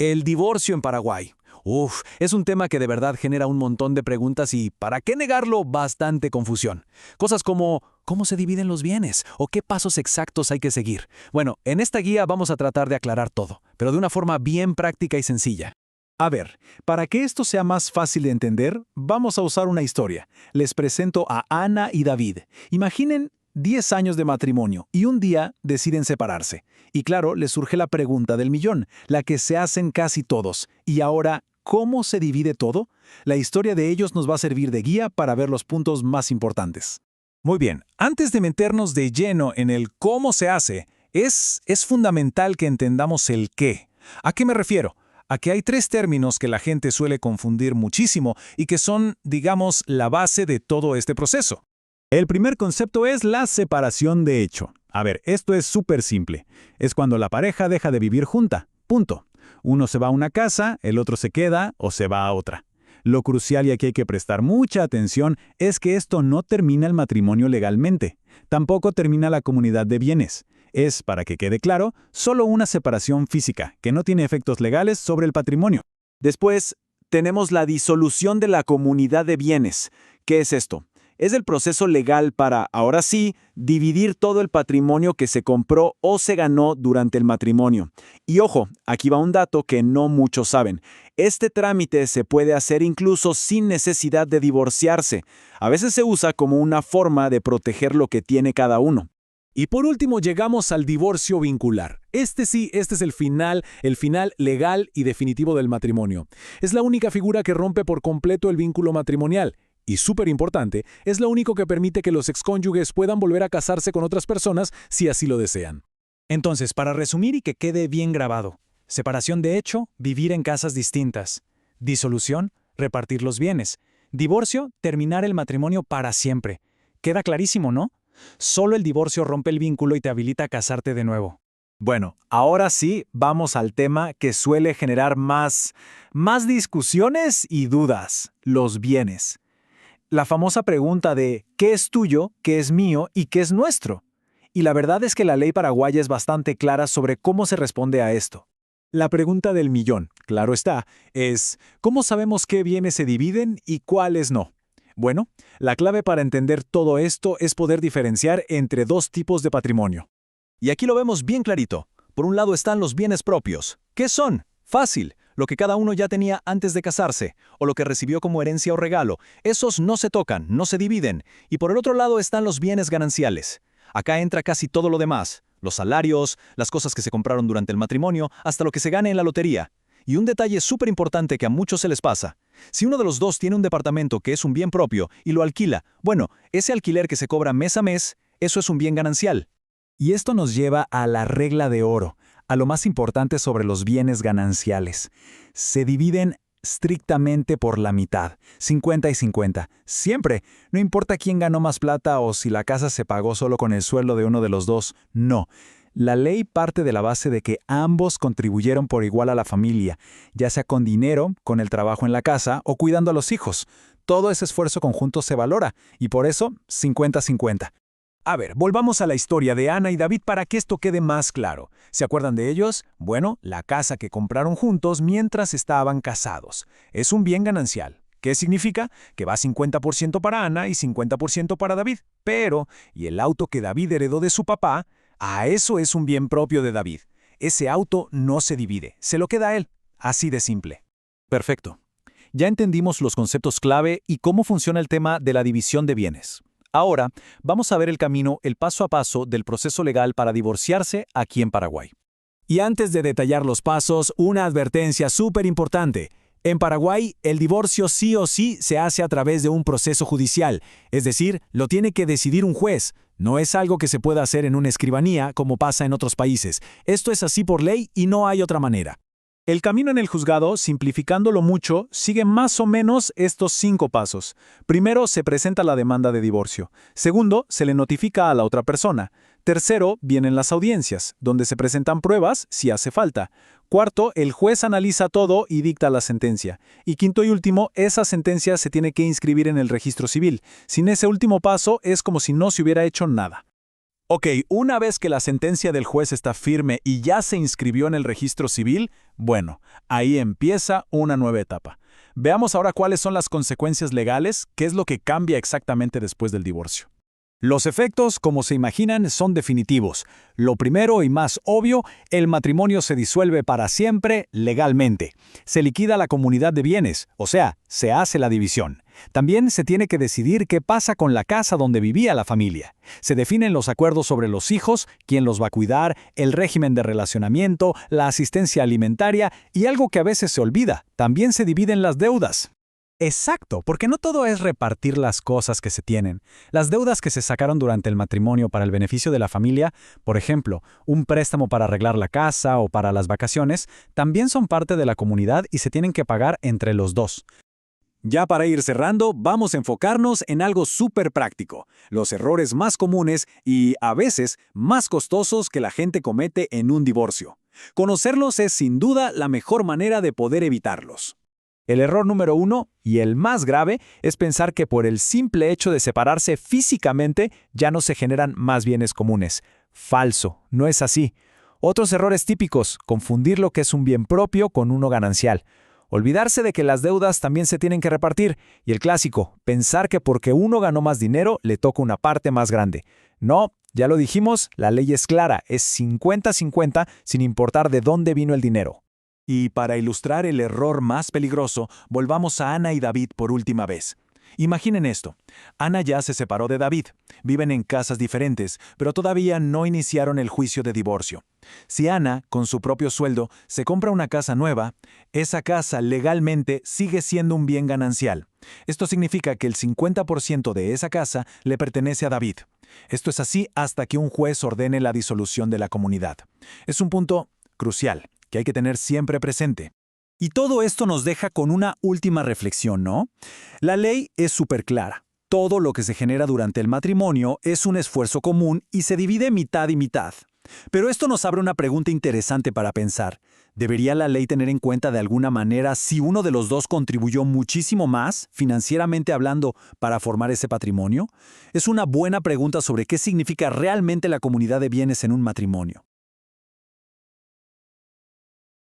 El divorcio en Paraguay. Es un tema que de verdad genera un montón de preguntas y, ¿para qué negarlo?, bastante confusión. Cosas como, ¿cómo se dividen los bienes? ¿O qué pasos exactos hay que seguir? Bueno, en esta guía vamos a tratar de aclarar todo, pero de una forma bien práctica y sencilla. A ver, para que esto sea más fácil de entender, vamos a usar una historia. Les presento a Ana y David. Imaginen 10 años de matrimonio y un día deciden separarse. Y claro, les surge la pregunta del millón, la que se hacen casi todos. ¿Y ahora cómo se divide todo? La historia de ellos nos va a servir de guía para ver los puntos más importantes. Muy bien, antes de meternos de lleno en el cómo se hace, es fundamental que entendamos el qué. ¿A qué me refiero? A que hay 3 términos que la gente suele confundir muchísimo y que son, digamos, la base de todo este proceso. El primer concepto es la separación de hecho. A ver, esto es súper simple. Es cuando la pareja deja de vivir junta. Punto. Uno se va a una casa, el otro se queda o se va a otra. Lo crucial y aquí hay que prestar mucha atención es que esto no termina el matrimonio legalmente. Tampoco termina la comunidad de bienes. Es, para que quede claro, solo una separación física, que no tiene efectos legales sobre el patrimonio. Después, tenemos la disolución de la comunidad de bienes. ¿Qué es esto? Es el proceso legal para, ahora sí, dividir todo el patrimonio que se compró o se ganó durante el matrimonio. Y ojo, aquí va un dato que no muchos saben. Este trámite se puede hacer incluso sin necesidad de divorciarse. A veces se usa como una forma de proteger lo que tiene cada uno. Y por último llegamos al divorcio vincular. Este es el final legal y definitivo del matrimonio. Es la única figura que rompe por completo el vínculo matrimonial. Y súper importante, es lo único que permite que los excónyuges puedan volver a casarse con otras personas si así lo desean. Entonces, para resumir y que quede bien grabado, separación de hecho, vivir en casas distintas. Disolución, repartir los bienes. Divorcio, terminar el matrimonio para siempre. Queda clarísimo, ¿no? Solo el divorcio rompe el vínculo y te habilita a casarte de nuevo. Bueno, ahora sí, vamos al tema que suele generar más discusiones y dudas, los bienes. La famosa pregunta de ¿qué es tuyo, qué es mío y qué es nuestro? Y la verdad es que la ley paraguaya es bastante clara sobre cómo se responde a esto. La pregunta del millón, claro está, es ¿cómo sabemos qué bienes se dividen y cuáles no? Bueno, la clave para entender todo esto es poder diferenciar entre 2 tipos de patrimonio. Y aquí lo vemos bien clarito. Por un lado están los bienes propios. ¿Qué son? Fácil. Lo que cada uno ya tenía antes de casarse, o lo que recibió como herencia o regalo. Esos no se tocan, no se dividen. Y por el otro lado están los bienes gananciales. Acá entra casi todo lo demás. Los salarios, las cosas que se compraron durante el matrimonio, hasta lo que se gane en la lotería. Y un detalle súper importante que a muchos se les pasa. Si uno de los dos tiene un departamento que es un bien propio y lo alquila, bueno, ese alquiler que se cobra mes a mes, eso es un bien ganancial. Y esto nos lleva a la regla de oro, a lo más importante sobre los bienes gananciales. Se dividen estrictamente por la mitad, 50 y 50. Siempre, no importa quién ganó más plata o si la casa se pagó solo con el sueldo de uno de los dos, no. La ley parte de la base de que ambos contribuyeron por igual a la familia, ya sea con dinero, con el trabajo en la casa o cuidando a los hijos. Todo ese esfuerzo conjunto se valora y por eso 50-50. A ver, volvamos a la historia de Ana y David para que esto quede más claro. ¿Se acuerdan de ellos? Bueno, la casa que compraron juntos mientras estaban casados. Es un bien ganancial. ¿Qué significa? Que va 50% para Ana y 50% para David. Pero, ¿y el auto que David heredó de su papá? Eso es un bien propio de David. Ese auto no se divide, se lo queda a él. Así de simple. Perfecto. Ya entendimos los conceptos clave y cómo funciona el tema de la división de bienes. Ahora, vamos a ver el paso a paso del proceso legal para divorciarse aquí en Paraguay. Y antes de detallar los pasos, una advertencia súper importante. En Paraguay, el divorcio sí o sí se hace a través de un proceso judicial, es decir, lo tiene que decidir un juez. No es algo que se pueda hacer en una escribanía como pasa en otros países. Esto es así por ley y no hay otra manera. El camino en el juzgado, simplificándolo mucho, sigue más o menos estos 5 pasos. Primero, se presenta la demanda de divorcio. Segundo, se le notifica a la otra persona. Tercero, vienen las audiencias, donde se presentan pruebas si hace falta. Cuarto, el juez analiza todo y dicta la sentencia. Y quinto y último, esa sentencia se tiene que inscribir en el registro civil. Sin ese último paso, es como si no se hubiera hecho nada. Ok, una vez que la sentencia del juez está firme y ya se inscribió en el registro civil, bueno, ahí empieza una nueva etapa. Veamos ahora cuáles son las consecuencias legales, qué es lo que cambia exactamente después del divorcio. Los efectos, como se imaginan, son definitivos. Lo primero y más obvio, el matrimonio se disuelve para siempre legalmente. Se liquida la comunidad de bienes, o sea, se hace la división. También se tiene que decidir qué pasa con la casa donde vivía la familia. Se definen los acuerdos sobre los hijos, quién los va a cuidar, el régimen de relacionamiento, la asistencia alimentaria y algo que a veces se olvida, también se dividen las deudas. Exacto, porque no todo es repartir las cosas que se tienen. Las deudas que se sacaron durante el matrimonio para el beneficio de la familia, por ejemplo, un préstamo para arreglar la casa o para las vacaciones, también son parte de la comunidad y se tienen que pagar entre los dos. Ya para ir cerrando, vamos a enfocarnos en algo súper práctico, los errores más comunes y, a veces, más costosos que la gente comete en un divorcio. Conocerlos es sin duda la mejor manera de poder evitarlos. El error número 1, y el más grave, es pensar que por el simple hecho de separarse físicamente ya no se generan más bienes comunes. Falso, no es así. Otros errores típicos, confundir lo que es un bien propio con uno ganancial. Olvidarse de que las deudas también se tienen que repartir. Y el clásico, pensar que porque uno ganó más dinero, le toca una parte más grande. No, ya lo dijimos, la ley es clara, es 50-50 sin importar de dónde vino el dinero. Y para ilustrar el error más peligroso, volvamos a Ana y David por última vez. Imaginen esto. Ana ya se separó de David. Viven en casas diferentes, pero todavía no iniciaron el juicio de divorcio. Si Ana, con su propio sueldo, se compra una casa nueva, esa casa legalmente sigue siendo un bien ganancial. Esto significa que el 50% de esa casa le pertenece a David. Esto es así hasta que un juez ordene la disolución de la comunidad. Es un punto crucial que hay que tener siempre presente. Y todo esto nos deja con una última reflexión, ¿no? La ley es súper clara. Todo lo que se genera durante el matrimonio es un esfuerzo común y se divide mitad y mitad. Pero esto nos abre una pregunta interesante para pensar. ¿Debería la ley tener en cuenta de alguna manera si uno de los dos contribuyó muchísimo más, financieramente hablando, para formar ese patrimonio? Es una buena pregunta sobre qué significa realmente la comunidad de bienes en un matrimonio.